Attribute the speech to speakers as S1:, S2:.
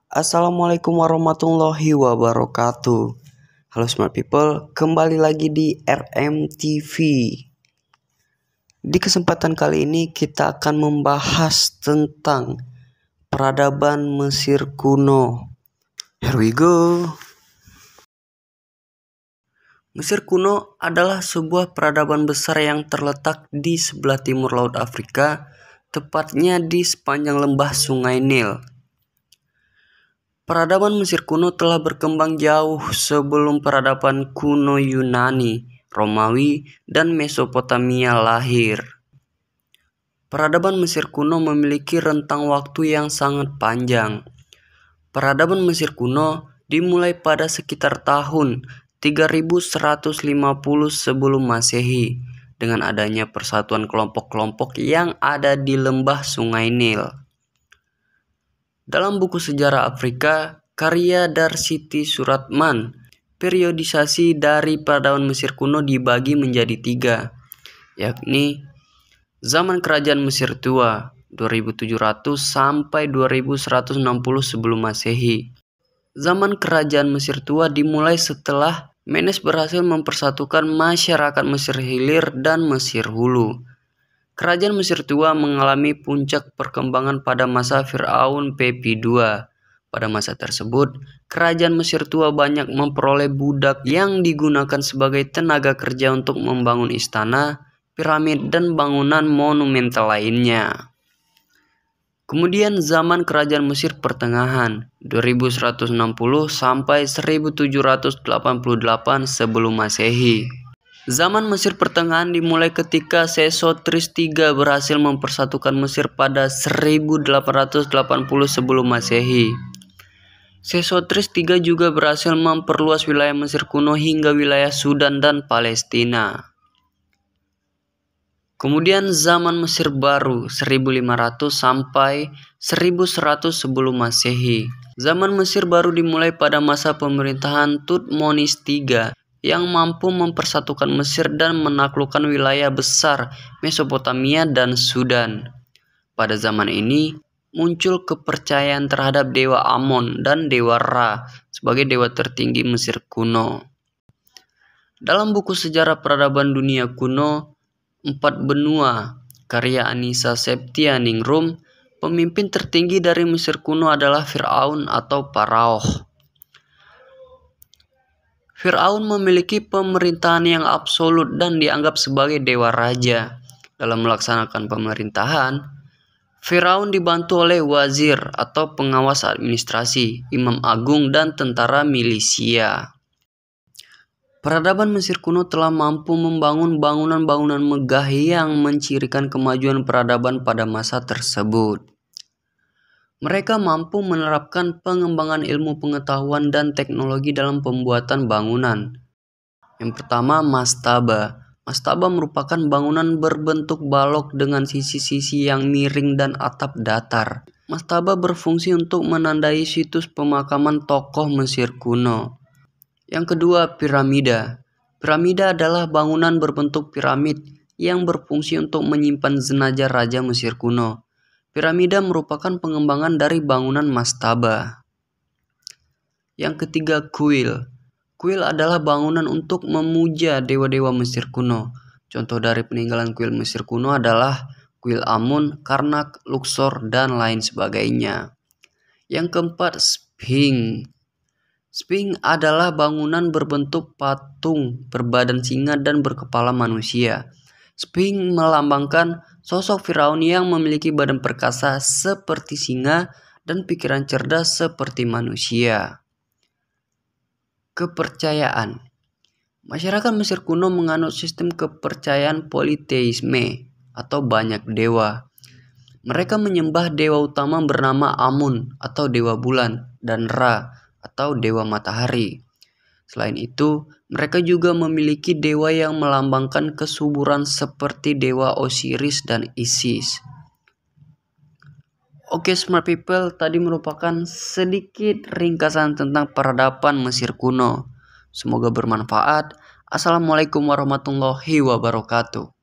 S1: Assalamualaikum warahmatullahi wabarakatuh. Halo smart people, kembali lagi di RMTV. Di kesempatan kali ini kita akan membahas tentang peradaban Mesir kuno. Here we go. Mesir kuno adalah sebuah peradaban besar yang terletak di sebelah timur Laut Afrika, tepatnya di sepanjang lembah Sungai Nil. Peradaban Mesir kuno telah berkembang jauh sebelum peradaban kuno Yunani, Romawi, dan Mesopotamia lahir. Peradaban Mesir kuno memiliki rentang waktu yang sangat panjang. Peradaban Mesir kuno dimulai pada sekitar tahun 3150 sebelum Masehi dengan adanya persatuan kelompok-kelompok yang ada di lembah Sungai Nil. Dalam buku sejarah Afrika, karya Darsiti Suratman, periodisasi dari peradaban Mesir kuno dibagi menjadi 3, yakni zaman kerajaan Mesir tua 2700 sampai 2160 sebelum Masehi. Zaman kerajaan Mesir tua dimulai setelah Menes berhasil mempersatukan masyarakat Mesir Hilir dan Mesir Hulu. Kerajaan Mesir tua mengalami puncak perkembangan pada masa Firaun Pepi II. Pada masa tersebut, kerajaan Mesir tua banyak memperoleh budak yang digunakan sebagai tenaga kerja untuk membangun istana, piramid, dan bangunan monumental lainnya. Kemudian zaman kerajaan Mesir Pertengahan 2160 sampai 1788 sebelum Masehi. Zaman Mesir Pertengahan dimulai ketika Sesostris III berhasil mempersatukan Mesir pada 1880 sebelum Masehi. Sesostris III juga berhasil memperluas wilayah Mesir kuno hingga wilayah Sudan dan Palestina. Kemudian zaman Mesir Baru 1500 sampai 1100 sebelum Masehi. Zaman Mesir Baru dimulai pada masa pemerintahan Thutmosis III yang mampu mempersatukan Mesir dan menaklukkan wilayah besar Mesopotamia dan Sudan. Pada zaman ini muncul kepercayaan terhadap dewa Amon dan dewa Ra sebagai dewa tertinggi Mesir kuno. Dalam buku sejarah peradaban dunia kuno, 4 benua, karya Anissa Septianingrum, pemimpin tertinggi dari Mesir kuno adalah Firaun atau Pharaoh. Firaun memiliki pemerintahan yang absolut dan dianggap sebagai dewa raja. Dalam melaksanakan pemerintahan, Firaun dibantu oleh wazir atau pengawas administrasi, imam agung, dan tentara milisia. Peradaban Mesir kuno telah mampu membangun bangunan-bangunan megah yang mencirikan kemajuan peradaban pada masa tersebut. Mereka mampu menerapkan pengembangan ilmu pengetahuan dan teknologi dalam pembuatan bangunan. Yang pertama, mastaba. Mastaba merupakan bangunan berbentuk balok dengan sisi-sisi yang miring dan atap datar. Mastaba berfungsi untuk menandai situs pemakaman tokoh Mesir kuno. Yang kedua, piramida. Piramida adalah bangunan berbentuk piramid yang berfungsi untuk menyimpan jenazah raja Mesir kuno. Piramida merupakan pengembangan dari bangunan mastaba. Yang ketiga, kuil. Kuil adalah bangunan untuk memuja dewa-dewa Mesir kuno. Contoh dari peninggalan kuil Mesir kuno adalah kuil Amun, Karnak, Luxor, dan lain sebagainya. Yang keempat, Sphinx. Sphinx adalah bangunan berbentuk patung berbadan singa dan berkepala manusia. Sphinx melambangkan sosok Firaun yang memiliki badan perkasa seperti singa dan pikiran cerdas seperti manusia. Kepercayaan. Masyarakat Mesir kuno menganut sistem kepercayaan politeisme atau banyak dewa. Mereka menyembah dewa utama bernama Amun atau dewa bulan dan Ra atau dewa matahari. Selain itu, mereka juga memiliki dewa yang melambangkan kesuburan seperti dewa Osiris dan Isis. Oke smart people, tadi merupakan sedikit ringkasan tentang peradaban Mesir kuno. Semoga bermanfaat. Assalamualaikum warahmatullahi wabarakatuh.